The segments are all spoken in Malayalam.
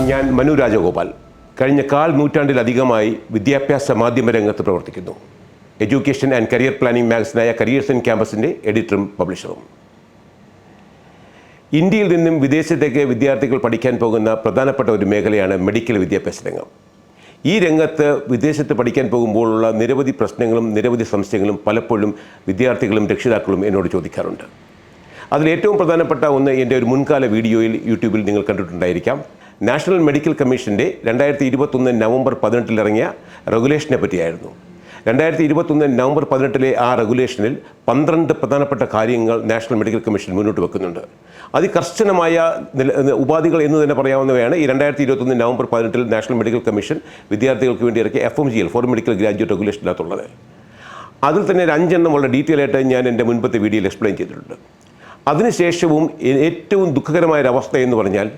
ഞാൻ മനു രാജഗോപാൽ. കഴിഞ്ഞ നൂറ്റാണ്ടിലധികമായി വിദ്യാഭ്യാസ മാധ്യമ രംഗത്ത് പ്രവർത്തിക്കുന്നു. എഡ്യൂക്കേഷൻ ആൻഡ് കരിയർ പ്ലാനിംഗ് മാഗസിനായ കരിയേഴ്സ് ഇൻ ക്യാമ്പസിൻ്റെ എഡിറ്ററും പബ്ലിഷറും. ഇന്ത്യയിൽ നിന്നും വിദേശത്തേക്ക് വിദ്യാർത്ഥികൾ പഠിക്കാൻ പോകുന്ന പ്രധാനപ്പെട്ട ഒരു മേഖലയാണ് മെഡിക്കൽ വിദ്യാഭ്യാസ രംഗം. ഈ രംഗത്ത് വിദേശത്ത് പഠിക്കാൻ പോകുമ്പോഴുള്ള നിരവധി പ്രശ്നങ്ങളും നിരവധി സംശയങ്ങളും പലപ്പോഴും വിദ്യാർത്ഥികളും രക്ഷിതാക്കളും എന്നോട് ചോദിക്കാറുണ്ട്. അതിലേറ്റവും പ്രധാനപ്പെട്ട ഒന്ന് എൻ്റെ ഒരു മുൻകാല വീഡിയോയിൽ യൂട്യൂബിൽ നിങ്ങൾ കണ്ടിട്ടുണ്ടായിരിക്കാം. നാഷണൽ മെഡിക്കൽ കമ്മീഷൻ്റെ 2021 നവംബർ 18 ഇറങ്ങിയ റെഗുലേഷനെ പറ്റിയായിരുന്നു. 2021 നവംബർ 18 ആ റെഗുലേഷനിൽ 12 പ്രധാനപ്പെട്ട കാര്യങ്ങൾ നാഷണൽ മെഡിക്കൽ കമ്മീഷൻ മുന്നോട്ട് വെക്കുന്നുണ്ട്. അതികർശനമായ ഉപാധികൾ എന്ന് തന്നെ പറയാവുന്നവയാണ് ഈ 2021 നവംബർ 18 നാഷണൽ മെഡിക്കൽ കമ്മീഷൻ വിദ്യാർത്ഥികൾക്ക് വേണ്ടി ഇറക്കിയ FMGL ഫോർ മെഡിക്കൽ ഗ്രാജുവേറ്റ് റെഗുലേഷനകത്തുള്ളത്. അതിൽ തന്നെ 5 എണ്ണം വളരെ ഡീറ്റെയിൽ ആയിട്ട് ഞാൻ എൻ്റെ മുൻപത്തെ വീഡിയോയിൽ എക്സ്പ്ലെയിൻ ചെയ്തിട്ടുണ്ട്. അതിനുശേഷവും ഏറ്റവും ദുഃഖകരമായൊരവസ്ഥ എന്ന് പറഞ്ഞാൽ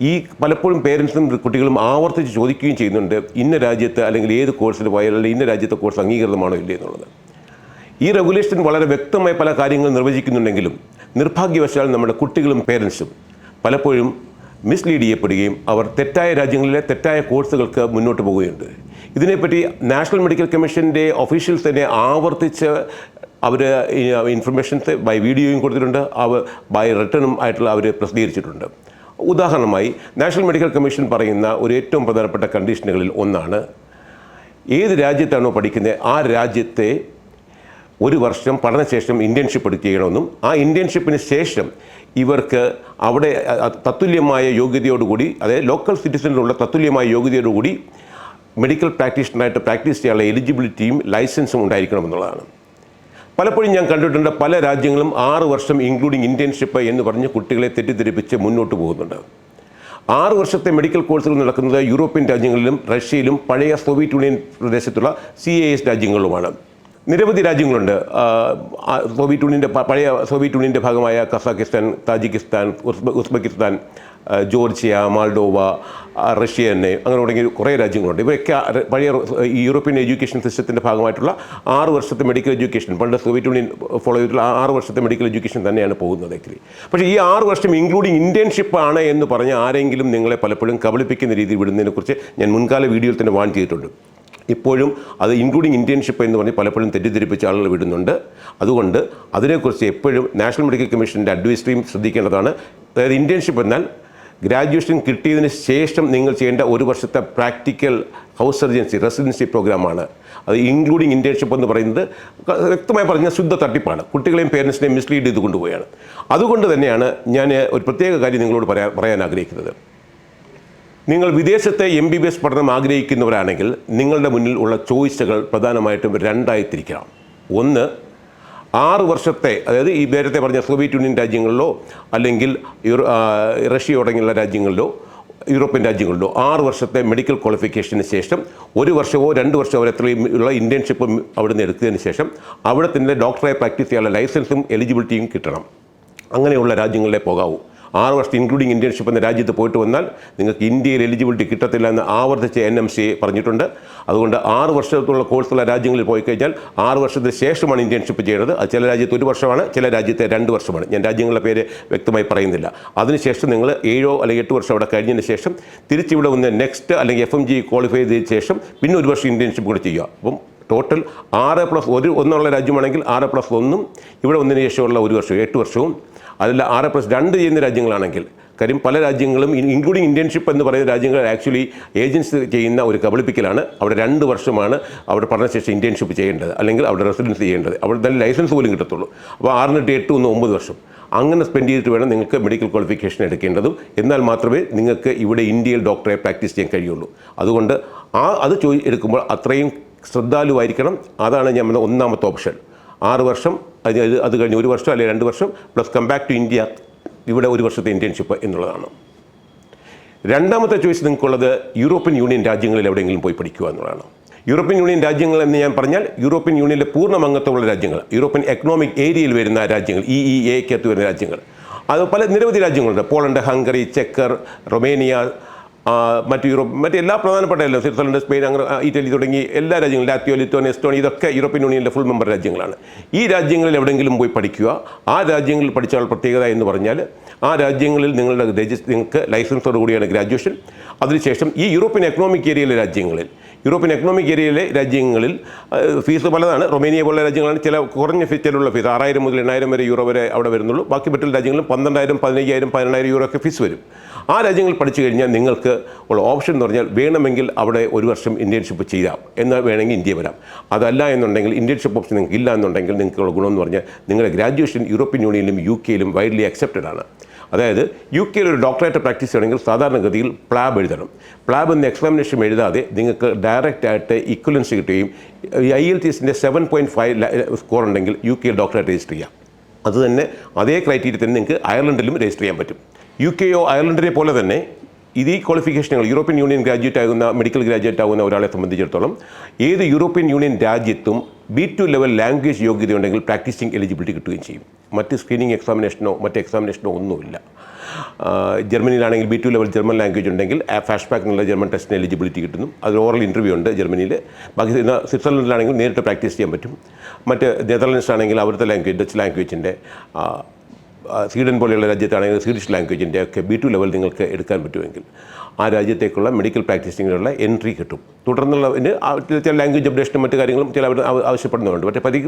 ഈ പലപ്പോഴും പേരൻസും കുട്ടികളും ആവർത്തിച്ച് ചോദിക്കുകയും ചെയ്യുന്നുണ്ട്, ഇന്ന രാജ്യത്ത് അല്ലെങ്കിൽ ഏത് കോഴ്സിന് പോയാൽ അല്ലെങ്കിൽ ഇന്ന രാജ്യത്തെ കോഴ്സ് അംഗീകൃതമാണോ ഇല്ലേ എന്നുള്ളത്. ഈ റെഗുലേഷൻ വളരെ വ്യക്തമായ പല കാര്യങ്ങൾ നിർവചിക്കുന്നുണ്ടെങ്കിലും നിർഭാഗ്യവശാൽ നമ്മുടെ കുട്ടികളും പേരൻസും പലപ്പോഴും മിസ്ലീഡ് ചെയ്യപ്പെടുകയും അവർ തെറ്റായ രാജ്യങ്ങളിലെ തെറ്റായ കോഴ്സുകൾക്ക് മുന്നോട്ട് പോവുകയുണ്ട്. ഇതിനെപ്പറ്റി നാഷണൽ മെഡിക്കൽ കമ്മീഷൻ്റെ ഒഫീഷ്യൽസ് തന്നെ ആവർത്തിച്ച് അവർ ഇൻഫർമേഷൻസ് ബൈ വീഡിയോയും കൊടുത്തിട്ടുണ്ട്, ബൈ റിട്ടണും ആയിട്ടുള്ള അവർ പ്രസിദ്ധീകരിച്ചിട്ടുണ്ട്. ഉദാഹരണമായി നാഷണൽ മെഡിക്കൽ കമ്മീഷൻ പറയുന്ന ഒരു ഏറ്റവും പ്രധാനപ്പെട്ട കണ്ടീഷനുകളിൽ ഒന്നാണ്, ഏത് രാജ്യത്താണോ പഠിക്കുന്നത് ആ രാജ്യത്തെ ഒരു വർഷം പഠനശേഷം ഇൻറ്റേൺഷിപ്പ് എടുക്കുക ചെയ്യണമെന്നും ആ ഇൻറ്റേൺഷിപ്പിന് ശേഷം ഇവർക്ക് അവിടെ തത്തുല്യമായ യോഗ്യതയോടുകൂടി, അതായത് ലോക്കൽ സിറ്റിസണിലുള്ള തത്തുല്യമായ യോഗ്യതയോടുകൂടി മെഡിക്കൽ പ്രാക്ടീഷണറായിട്ട് പ്രാക്ടീസ് ചെയ്യാനുള്ള എലിജിബിലിറ്റിയും ലൈസൻസും ഉണ്ടായിരിക്കണമെന്നുള്ളതാണ്. പലപ്പോഴും ഞാൻ കണ്ടിട്ടുണ്ട് പല രാജ്യങ്ങളും 6 വർഷം ഇൻക്ലൂഡിങ് ഇൻറ്റേൺഷിപ്പ് എന്ന് പറഞ്ഞ് കുട്ടികളെ തെറ്റിദ്ധരിപ്പിച്ച് മുന്നോട്ട് പോകുന്നുണ്ട്. 6 വർഷത്തെ മെഡിക്കൽ കോഴ്സുകൾ നടക്കുന്നത് യൂറോപ്യൻ രാജ്യങ്ങളിലും റഷ്യയിലും പഴയ സോവിയറ്റ് യൂണിയൻ പ്രദേശത്തുള്ള CIS രാജ്യങ്ങളിലുമാണ്. നിരവധി രാജ്യങ്ങളുണ്ട്. സോവിയറ്റ് യൂണിയൻ്റെ പഴയ സോവിയറ്റ് യൂണിയൻ്റെ ഭാഗമായ Kazakhstan, Tajikistan, Uzbekistan, Georgia, Moldova, Russia തന്നെ, അങ്ങനെ തുടങ്ങിയ കുറേ രാജ്യങ്ങളുണ്ട്. ഇവയൊക്കെ പഴയ യൂറോപ്യൻ എഡ്യൂക്കേഷൻ സിസ്റ്റത്തിൻ്റെ ഭാഗമായിട്ടുള്ള 6 വർഷത്തെ മെഡിക്കൽ എഡ്യൂക്കേഷൻ, പണ്ട് സോവിയറ്റ് യൂണിയൻ ഫോളോ ചെയ്തിട്ടുള്ള 6 വർഷത്തെ മെഡിക്കൽ എഡ്യൂക്കേഷൻ തന്നെയാണ് പോകുന്നത് ആക്ച്വലി. പക്ഷേ ഈ 6 വർഷം ഇൻക്ലൂഡിങ് ഇൻറ്റേൺഷിപ്പ് ആണ് എന്ന് പറഞ്ഞ് ആരെങ്കിലും നിങ്ങളെ പലപ്പോഴും കബളിപ്പിക്കുന്ന രീതിയിൽ വിടുന്നതിനെക്കുറിച്ച് ഞാൻ മുൻകാല വീഡിയോയിൽ തന്നെ വാൺ ചെയ്തിട്ടുണ്ട്. ഇപ്പോഴും അത് ഇൻക്ലൂഡിങ് ഇൻറ്റേൺഷിപ്പ് എന്ന് പറഞ്ഞ് പലപ്പോഴും തെറ്റിദ്ധരിപ്പിച്ച ആളുകൾ വിടുന്നുണ്ട്. അതുകൊണ്ട് അതിനെക്കുറിച്ച് എപ്പോഴും നാഷണൽ മെഡിക്കൽ കമ്മീഷൻ്റെ അഡ്വൈസറിയും ശ്രദ്ധിക്കേണ്ടതാണ്. അതായത് ഇൻറ്റേൺഷിപ്പ് എന്നാൽ ഗ്രാജുവേഷൻ കിട്ടിയതിന് ശേഷം നിങ്ങൾ ചെയ്യേണ്ട 1 വർഷത്തെ പ്രാക്ടിക്കൽ ഹൗസ് സർജൻസി റെസിഡൻസി പ്രോഗ്രാമാണ്. അത് ഇൻക്ലൂഡിങ് ഇൻറ്റേൺഷിപ്പ് എന്ന് പറയുന്നത് വ്യക്തമായി പറഞ്ഞാൽ ശുദ്ധ തട്ടിപ്പാണ്. കുട്ടികളെയും പേരൻസിനെയും മിസ്ലീഡ് ചെയ്ത് കൊണ്ടുപോവുകയാണ്. അതുകൊണ്ട് തന്നെയാണ് ഞാൻ ഒരു പ്രത്യേക കാര്യം നിങ്ങളോട് പറയാൻ ആഗ്രഹിക്കുന്നത്. നിങ്ങൾ വിദേശത്തെ MBBS പഠനം ആഗ്രഹിക്കുന്നവരാണെങ്കിൽ നിങ്ങളുടെ മുന്നിൽ ഉള്ള ചോയ്സുകൾ പ്രധാനമായിട്ടും 2ആയി തിരിക്കണം. ഒന്ന്, 6 വർഷത്തെ, അതായത് ഈ നേരത്തെ പറഞ്ഞ സോവിയറ്റ് യൂണിയൻ രാജ്യങ്ങളിലോ അല്ലെങ്കിൽ റഷ്യ തുടങ്ങിയുള്ള രാജ്യങ്ങളിലോ യൂറോപ്യൻ രാജ്യങ്ങളിലോ 6 വർഷത്തെ മെഡിക്കൽ ക്വാളിഫിക്കേഷന് ശേഷം 1 വർഷമോ 2 വർഷമോ എത്രയും ഉള്ള ഇൻറ്റേൺഷിപ്പും അവിടെ നിന്ന് എടുത്തതിന് ശേഷം അവിടെ തന്നെ ഡോക്ടറായി പ്രാക്ടീസ് ചെയ്യാനുള്ള ലൈസൻസും എലിജിബിലിറ്റിയും കിട്ടണം. അങ്ങനെയുള്ള രാജ്യങ്ങളിലേ പോകാവൂ. 6 വർഷം ഇൻക്ലൂഡിങ് ഇൻറ്റേൺഷിപ്പ് എന്ന രാജ്യത്ത് പോയിട്ട് വന്നാൽ നിങ്ങൾക്ക് ഇന്ത്യയിൽ എലിജിബിലിറ്റി കിട്ടത്തില്ല എന്ന് ആവർത്തിച്ച് NMC പറഞ്ഞിട്ടുണ്ട്. അതുകൊണ്ട് 6 വർഷത്തുള്ള കോഴ്സുള്ള രാജ്യങ്ങളിൽ പോയി കഴിഞ്ഞാൽ 6 വർഷത്തിന് ശേഷമാണ് ഇൻറ്റേൺഷിപ്പ് ചെയ്യുന്നത്. അത് ചില രാജ്യത്ത് 1 വർഷമാണ്, ചില രാജ്യത്തെ 2 വർഷമാണ്. ഞാൻ രാജ്യങ്ങളുടെ പേര് വ്യക്തമായി പറയുന്നില്ല. അതിനുശേഷം നിങ്ങൾ 7 അല്ലെങ്കിൽ 8 വർഷം അവിടെ കഴിഞ്ഞതിന് ശേഷം തിരിച്ചിവിടെ വന്ന് നെക്സ്റ്റ് അല്ലെങ്കിൽ FMG ക്വാളിഫൈ ചെയ്തതിന് ശേഷം പിന്നെ 1 വർഷം ഇൻറ്റേൺഷിപ്പ് കൂടെ ചെയ്യുക. അപ്പം ടോട്ടൽ 6+1 രാജ്യമാണെങ്കിൽ 6+1 ഇവിടെ വന്നതിന് ശേഷമുള്ള 1 വർഷവും 8 വർഷവും, അതല്ല 6+2 ചെയ്യുന്ന രാജ്യങ്ങളാണെങ്കിൽ, കാര്യം പല രാജ്യങ്ങളും ഇൻക്ലൂഡിങ് ഇൻറ്റേൺഷിപ്പ് എന്ന് പറയുന്ന രാജ്യങ്ങൾ ആക്ച്വലി ഏജൻസി ചെയ്യുന്ന ഒരു കബളിപ്പിക്കലാണ്. അവിടെ 2 വർഷമാണ് അവിടെ പഠനശേഷം ഇൻറ്റേൺഷിപ്പ് ചെയ്യേണ്ടത്, അല്ലെങ്കിൽ അവിടെ റെസിഡൻസ് ചെയ്യേണ്ടത്. അവിടെ തന്നെ ലൈസൻസ് പോലും കിട്ടത്തുള്ളൂ. അപ്പോൾ 6 × 8 = 9 വർഷം. അങ്ങനെ സ്പെൻഡ് ചെയ്തിട്ട് വേണം നിങ്ങൾക്ക് മെഡിക്കൽ ക്വാളിഫിക്കേഷൻ എടുക്കേണ്ടതും. എന്നാൽ മാത്രമേ നിങ്ങൾക്ക് ഇവിടെ ഇന്ത്യയിൽ ഡോക്ടറെ പ്രാക്ടീസ് ചെയ്യാൻ കഴിയുള്ളൂ. അതുകൊണ്ട് അത് എടുക്കുമ്പോൾ അത്രയും ശ്രദ്ധാലുവായിരിക്കണം. അതാണ് ഞാൻ പറഞ്ഞ ഒന്നാമത്തെ ഓപ്ഷൻ. 6 വർഷം, അത് കഴിഞ്ഞ് 1 വർഷം അല്ലെങ്കിൽ 2 വർഷം plus come back to India, ഇവിടെ 1 വർഷത്തെ ഇൻറ്റേൺഷിപ്പ് എന്നുള്ളതാണ്. രണ്ടാമത്തെ ചോയ്സ് നിങ്ങൾക്കുള്ളത് യൂറോപ്യൻ യൂണിയൻ രാജ്യങ്ങളിൽ എവിടെയെങ്കിലും പോയി പഠിക്കുക എന്നുള്ളതാണ്. യൂറോപ്യൻ യൂണിയൻ രാജ്യങ്ങൾ എന്ന് ഞാൻ പറഞ്ഞാൽ യൂറോപ്യൻ യൂണിയനിലെ പൂർണ്ണ അംഗത്വമുള്ള രാജ്യങ്ങൾ, യൂറോപ്യൻ എക്കണോമിക് ഏരിയയിൽ വരുന്ന രാജ്യങ്ങൾ, EEA-ക്കകത്ത് വരുന്ന രാജ്യങ്ങൾ. അത് നിരവധി രാജ്യങ്ങളുണ്ട്. പോളണ്ട്, ഹംഗറി, ചെക്ക്, റൊമേനിയ, മറ്റ് എല്ലാ പ്രധാനപ്പെട്ട എല്ലാം സ്വിറ്റ്സർലൻഡ്, സ്പെയിൻ, അങ്ങനെ ഇറ്റലി തുടങ്ങി എല്ലാ രാജ്യങ്ങളും, ലാത്വിയ, ലിത്വാനിയ, എസ്റ്റോണിയ, ഇതൊക്കെ യൂറോപ്യൻ യൂണിയനിലെ ഫുൾ മെമ്പർ രാജ്യങ്ങളാണ്. ഈ രാജ്യങ്ങളിൽ എവിടെയെങ്കിലും പോയി പഠിക്കുക. ആ രാജ്യങ്ങളിൽ പഠിച്ചാൽ പ്രത്യേകത എന്ന് പറഞ്ഞാൽ ആ രാജ്യങ്ങളിൽ നിങ്ങൾക്ക് ലൈസൻസോട് കൂടിയാണ് ഗ്രാജുവേഷൻ. അതിനുശേഷം ഈ യൂറോപ്യൻ എക്കണോമിക് ഏരിയയിലെ രാജ്യങ്ങളിൽ ഫീസ് പലതാണ്. റൊമേനിയ പോലുള്ള രാജ്യങ്ങളാണ് ചില കുറഞ്ഞ ചിലുള്ള ഫീസ് 6,000 മുതൽ 8,000 വരെ യൂറോ വരെ അവിടെ വരുന്നുള്ളൂ. ബാക്കി മറ്റുള്ള രാജ്യങ്ങളിൽ 12,000, 15,000, 14,000 യൂറോ ഒക്കെ ഫീസ് വരും. ആ രാജ്യങ്ങളിൽ പഠിച്ചു കഴിഞ്ഞാൽ നിങ്ങൾക്ക് ഉള്ള ഓപ്ഷൻ എന്ന് പറഞ്ഞാൽ വേണമെങ്കിൽ അവിടെ 1 വർഷം ഇന്റേൺഷിപ്പ് ചെയ്യാം, എന്നാൽ വേണമെങ്കിൽ ഇന്ത്യ വരാം. അതല്ല എന്നുണ്ടെങ്കിൽ ഇന്റേൺഷിപ്പ് ഓപ്ഷൻ നിങ്ങൾക്ക് ഇല്ല എന്നുണ്ടെങ്കിൽ നിങ്ങൾക്കുള്ള ഗുണമെന്ന് പറഞ്ഞാൽ നിങ്ങളുടെ ഗ്രാജുവേഷൻ യൂറോപ്യൻ യൂണിയനിലും UK-ലും വൈഡ്ലി അക്സെപ്റ്റഡ് ആണ്. അതായത് UK-ൽ ഒരു ഡോക്ടറേറ്റ് പ്രാക്ടീസ് ചെയ്യണമെങ്കിൽ സാധാരണഗതിയിൽ പ്ലാബ് എഴുതണം. പ്ലാബ് എന്ന എക്സാമിനേഷൻ എഴുതാതെ നിങ്ങൾക്ക് ഡയറക്റ്റായിട്ട് ഇക്വലൻസി കിട്ടുകയും IELTS-ൻ്റെ 7.5 സ്കോർ ഉണ്ടെങ്കിൽ UK-ൽ ഡോക്ടറേറ്റ് രജിസ്റ്റർ ചെയ്യാം. അതുതന്നെ അതേ ക്രൈറ്റീരിയ തന്നെ നിങ്ങൾക്ക് അയർലൻഡിലും രജിസ്റ്റർ ചെയ്യാൻ പറ്റും. UK-യോ അയർലൻഡിനെ പോലെ തന്നെ ഈ ക്വാളിഫിക്കേഷനുകൾ യൂറോപ്യൻ യൂണിയൻ ഗ്രാജുവേറ്റ് ആകുന്ന, മെഡിക്കൽ ഗ്രാജുവേറ്റ് ആകുന്ന ഒരാളെ സംബന്ധിച്ചിടത്തോളം ഏത് യൂറോപ്യൻ യൂണിയൻ രാജ്യത്തും B2 ലെവൽ ലാംഗ്വേജ് യോഗ്യതയുണ്ടെങ്കിൽ പ്രാക്ടീസിങ് എലിജിബിലിറ്റി കിട്ടുകയും ചെയ്യും. മറ്റ് സ്ക്രീനിങ് എക്സാമിനേഷനോ മറ്റ് എക്സാമിനേഷനോ ഒന്നുമില്ല. ജർമ്മനിയിലാണെങ്കിൽ B2 ലെവൽ ജർമ്മൻ ലാംഗ്വേജ് ഉണ്ടെങ്കിൽ ഫാസ്റ്റ് പാക്ക് എന്നുള്ള ജർമ്മൻ ടെസ്റ്റിന് എലിജിബിലിറ്റി കിട്ടുന്നു. അത് ഓറൽ ഇൻ്റർവ്യൂ ഉണ്ട് ജർമ്മനിയിൽ. ബാക്കി സ്വിറ്റ്സർലൻഡിലാണെങ്കിൽ നേരിട്ട് പ്രാക്ടീസ് ചെയ്യാൻ പറ്റും. മറ്റ് നെതർലൻഡ്സ് ആണെങ്കിൽ അവിടുത്തെ ലാംഗ്വേജ്, ഡച്ച് ലാംഗ്വേജിൻ്റെ, സ്വീഡൻ പോലെയുള്ള രാജ്യത്താണെങ്കിൽ സ്വീഡിഷ് ലാംഗ്വേജിൻ്റെ ഒക്കെ B2 ലെവൽ നിങ്ങൾക്ക് എടുക്കാൻ പറ്റുമെങ്കിൽ ആ രാജ്യത്തേക്കുള്ള മെഡിക്കൽ പ്രാക്ടീസിങ്ങിനുള്ള എൻട്രി കിട്ടും. തുടർന്നുള്ളതിന് ചില ലാംഗ്വേജ് അപ്ഡേഷനും മറ്റു കാര്യങ്ങളും ചില അവർ ആവശ്യപ്പെടുന്നുണ്ട്.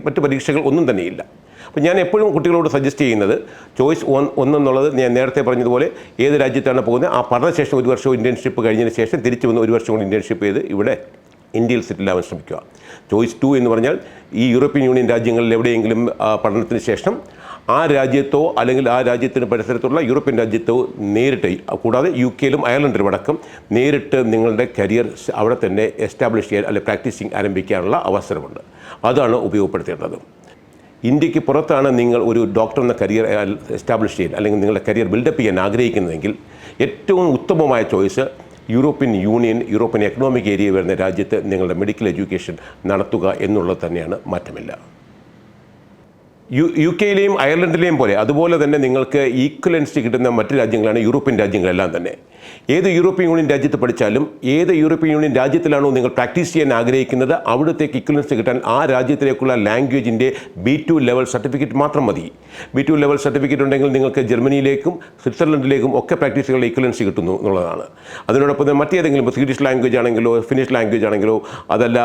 മറ്റ് പരീക്ഷകൾ ഒന്നും തന്നെയില്ല. അപ്പോൾ ഞാൻ എപ്പോഴും കുട്ടികളോട് സജസ്റ്റ് ചെയ്യുന്നത് ചോയ്സ് 1 എന്നുള്ളത് ഞാൻ നേരത്തെ പറഞ്ഞതുപോലെ ഏത് രാജ്യത്താണ് പോകുന്നത് ആ പഠനശേഷം 1 വർഷം ഇന്റേൺഷിപ്പ് കഴിഞ്ഞതിന് ശേഷം തിരിച്ചു വന്ന് 1 വർഷം കൊണ്ട് ഇന്റേൺഷിപ്പ് ചെയ്ത് ഇവിടെ ഇന്ത്യയിൽ സെറ്റിലാവാൻ ശ്രമിക്കുക. ചോയ്സ് 2 എന്ന് പറഞ്ഞാൽ ഈ യൂറോപ്യൻ യൂണിയൻ രാജ്യങ്ങളിൽ എവിടെയെങ്കിലും പഠനത്തിന് ശേഷം ആ രാജ്യത്തോ അല്ലെങ്കിൽ ആ രാജ്യത്തിന് പരിസരത്തുള്ള യൂറോപ്യൻ രാജ്യത്തോ നേരിട്ട്, കൂടാതെ UK-ലും അയർലൻഡിലും അടക്കം നേരിട്ട് നിങ്ങളുടെ കരിയർ അവിടെ തന്നെ എസ്റ്റാബ്ലിഷ് ചെയ്യാൻ അല്ലെങ്കിൽ പ്രാക്ടീസിങ് ആരംഭിക്കാനുള്ള അവസരമുണ്ട്. അതാണ് ഉപയോഗപ്പെടുത്തേണ്ടത്. ഇന്ത്യക്ക് പുറത്താണ് നിങ്ങൾ ഒരു ഡോക്ടർ എന്ന കരിയർ എസ്റ്റാബ്ലിഷ് ചെയ്യാൻ അല്ലെങ്കിൽ നിങ്ങളുടെ കരിയർ ബിൽഡപ്പ് ചെയ്യാൻ ആഗ്രഹിക്കുന്നതെങ്കിൽ ഏറ്റവും ഉത്തമമായ choice European union, European economic area വരുന്ന രാജ്യത്ത് നിങ്ങളുടെ മെഡിക്കൽ എഡ്യൂക്കേഷൻ നടത്തുക എന്നുള്ളത് തന്നെയാണ്, മാറ്റമില്ല. UK-ലെയും അയർലൻഡിലെയും പോലെ അതുപോലെ തന്നെ നിങ്ങൾക്ക് ഈക്വലൻസി കിട്ടുന്ന മറ്റ് രാജ്യങ്ങളാണ് യൂറോപ്യൻ രാജ്യങ്ങളെല്ലാം തന്നെ. ഏത് യൂറോപ്യൻ യൂണിയൻ രാജ്യത്ത് പഠിച്ചാലും ഏത് യൂറോപ്യൻ യൂണിയൻ രാജ്യത്തിലാണോ നിങ്ങൾ പ്രാക്ടീസ് ചെയ്യാൻ ആഗ്രഹിക്കുന്നത് അവിടത്തേക്ക് ഇക്വലൻസി കിട്ടാൻ ആ രാജ്യത്തിലേക്കുള്ള ലാംഗ്വേജിൻ്റെ B2 ലെവൽ സർട്ടിഫിക്കറ്റ് മാത്രം മതി. B2 ലെവൽ സർട്ടിഫിക്കറ്റ് ഉണ്ടെങ്കിൽ നിങ്ങൾക്ക് ജർമ്മനിയിലേക്കും സ്വിറ്റ്സർലൻഡിലേക്കും ഒക്കെ പ്രാക്ടീസുകളുടെ ഇക്വലൻസി കിട്ടുന്നു എന്നുള്ളതാണ്. അതിനോടൊപ്പം തന്നെ മറ്റേതെങ്കിലും ഇപ്പോൾ സ്വീഡിഷ് ലാംഗ്വേജ് ആണെങ്കിലോ ഫിനിഷ് ലാംഗ്വേജ് ആണെങ്കിലോ അതല്ല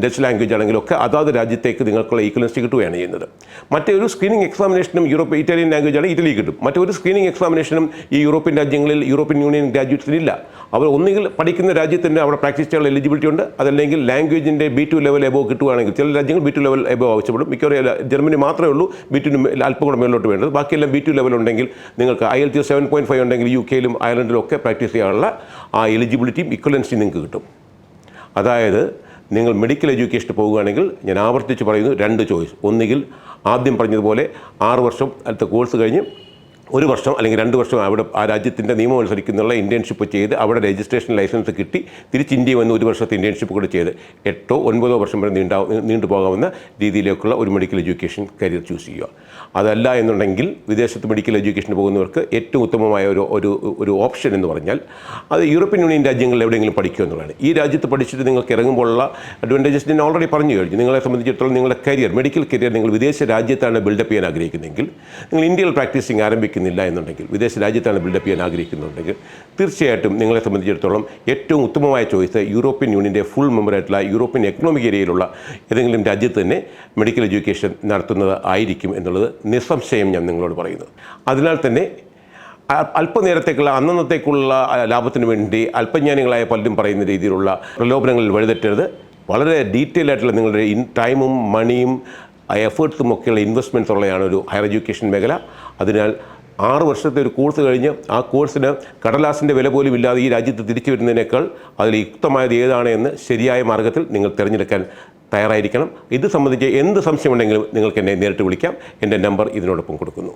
ഡച്ച് ലാംഗ്വേജ് ആണെങ്കിലോ ഒക്കെ അതാത് രാജ്യത്തേക്ക് നിങ്ങൾക്കുള്ള ഇക്വലൻസി കിട്ടുകയാണ് ചെയ്യുന്നത്. മറ്റൊരു സ്ക്രീനിങ് എക്സാമിനേഷനും ഇറ്റാലിയൻ ലാംഗ്വേജ് ആണ് ഇറ്റലി കിട്ടും. മറ്റൊരു സ്ക്രീനിങ് എക്സാമിനേഷനും ഈ യൂറോപ്യൻ രാജ്യങ്ങളിൽ യൂറോപ്യൻ യൂണിയൻ ഗ്രാജുവേറ്റ്സിനില്ല. അവർ ഒന്നുകിൽ പഠിക്കുന്ന രാജ്യത്തിൻ്റെ അവിടെ പ്രാക്ടീസ് ചെയ്യാനുള്ള എലിജിബിലിറ്റി ഉണ്ട്, അതല്ലെങ്കിൽ ലാംഗ്വേജിൻ്റെ B2 ലെവൽ എബോ കിട്ടുകയാണെങ്കിൽ ചില രാജ്യങ്ങൾ B2 ലെവൽ എബോ ആവശ്യപ്പെടും. മിക്കവാറും ജർമ്മനി മാത്രമേ ഉള്ളൂ B2 അല്പം കൂടെ മേലോട്ട് വേണ്ടത്. ബാക്കിയെല്ലാം B2 ലെവൽ ഉണ്ടെങ്കിൽ നിങ്ങൾക്ക് IELTS 7.5 ഉണ്ടെങ്കിൽ UK-ലും അയർലൻഡിലും ഒക്കെ പ്രാക്ടീസ് ചെയ്യാനുള്ള ആ എലിജിബിലിറ്റിയും ഇക്വലൻസിയും നിങ്ങൾക്ക് കിട്ടും. അതായത് നിങ്ങൾ മെഡിക്കൽ എഡ്യൂക്കേഷന് പോകുകയാണെങ്കിൽ ഞാൻ ആവർത്തിച്ച് പറയുന്നു 2 ചോയ്സ്. ഒന്നുകിൽ ആദ്യം പറഞ്ഞതുപോലെ 6 വർഷം അടുത്ത കോഴ്സ് കഴിഞ്ഞ് 1 വർഷം അല്ലെങ്കിൽ 2 വർഷം അവിടെ ആ രാജ്യത്തിൻ്റെ നിയമം അനുസരിക്കുന്നുള്ള ഇൻറ്റേൺഷിപ്പ് ചെയ്ത് അവിടെ രജിസ്ട്രേഷൻ ലൈസൻസ് കിട്ടി തിരിച്ച് ഇന്ത്യ വന്ന് 1 വർഷത്തെ ഇൻറ്റേൺഷിപ്പ് കൂടെ ചെയ്ത് 8 or 9 വർഷം വരെ നീണ്ടുപോകാവുന്ന രീതിയിലേക്കുള്ള ഒരു മെഡിക്കൽ എഡ്യൂക്കേഷൻ കരിയർ ചൂസ് ചെയ്യുക. അതല്ല എന്നുണ്ടെങ്കിൽ വിദേശത്ത് മെഡിക്കൽ എഡ്യൂക്കേഷന് പോകുന്നവർക്ക് ഏറ്റവും ഉത്തമമായ ഒരു ഓപ്ഷൻ എന്ന് പറഞ്ഞാൽ അത് യൂറോപ്യൻ യൂണിയൻ രാജ്യങ്ങളിൽ എവിടെയെങ്കിലും പഠിക്കുക എന്നുള്ളതാണ്. ഈ രാജ്യത്ത് പഠിച്ചിട്ട് നിങ്ങൾക്ക് ഇറങ്ങുമ്പോഴുള്ള അഡ്വാൻറ്റേജസ് ഞാൻ ഓൾറെഡി പറഞ്ഞു കഴിഞ്ഞു. നിങ്ങളെ സംബന്ധിച്ചിടത്തോളം നിങ്ങളുടെ കരിയർ, മെഡിക്കൽ കരിയർ നിങ്ങൾ വിദേശ രാജ്യത്താണ് ബിൽഡപ്പ് ചെയ്യാൻ ആഗ്രഹിക്കുന്നതെങ്കിൽ, നിങ്ങൾ ഇന്ത്യയിൽ പ്രാക്ടീസിങ് ആരംഭിക്കുന്നില്ല എന്നുണ്ടെങ്കിൽ, വിദേശ രാജ്യത്താണ് ബിൽഡപ്പ് ചെയ്യാൻ ആഗ്രഹിക്കുന്നുണ്ടെങ്കിൽ തീർച്ചയായിട്ടും നിങ്ങളെ സംബന്ധിച്ചിടത്തോളം ഏറ്റവും ഉത്തമമായ ചോയ്സ് യൂറോപ്യൻ യൂണിയൻ്റെ ഫുൾ മെമ്പറായിട്ടുള്ള യൂറോപ്യൻ എക്കണോമിക് ഏരിയയിലുള്ള ഏതെങ്കിലും രാജ്യത്ത് തന്നെ മെഡിക്കൽ എഡ്യൂക്കേഷൻ നടത്തുന്നത് ആയിരിക്കും എന്നുള്ളത് നിസ്സംശയം ഞാൻ നിങ്ങളോട് പറയുന്നു. അതിനാൽ തന്നെ അല്പനേരത്തേക്കുള്ള അന്നത്തേക്കുള്ള ലാഭത്തിന് വേണ്ടി അല്പജ്ഞാനികളായ പലരും പറയുന്ന രീതിയിലുള്ള പ്രലോഭനങ്ങളിൽ വഴിതെറ്റരുത്. വളരെ ഡീറ്റെയിൽ ആയിട്ടുള്ള നിങ്ങളുടെ ടൈമും മണിയും എഫേർട്സും ഒക്കെയുള്ള ഇൻവെസ്റ്റ്മെൻറ്റ്സ് ഉള്ളതാണ് ഒരു ഹയർ എഡ്യൂക്കേഷൻ മേഖല. അതിനാൽ 6 വർഷത്തെ ഒരു കോഴ്സ് കഴിഞ്ഞ് ആ കോഴ്സിന് കടലാസിൻ്റെ വില പോലും ഇല്ലാതെ ഈ രാജ്യത്ത് തിരിച്ചു വരുന്നതിനേക്കാൾ അതിൽ യുക്തമായത് ഏതാണ് എന്ന് ശരിയായ മാർഗ്ഗത്തിൽ നിങ്ങൾ തിരഞ്ഞെടുക്കാൻ തയ്യാറായിരിക്കണം. ഇത് സംബന്ധിച്ച് എന്ത് സംശയമുണ്ടെങ്കിലും നിങ്ങൾക്ക് എന്നെ നേരിട്ട് വിളിക്കാം. എൻ്റെ നമ്പർ ഇതിനോടൊപ്പം കൊടുക്കുന്നു.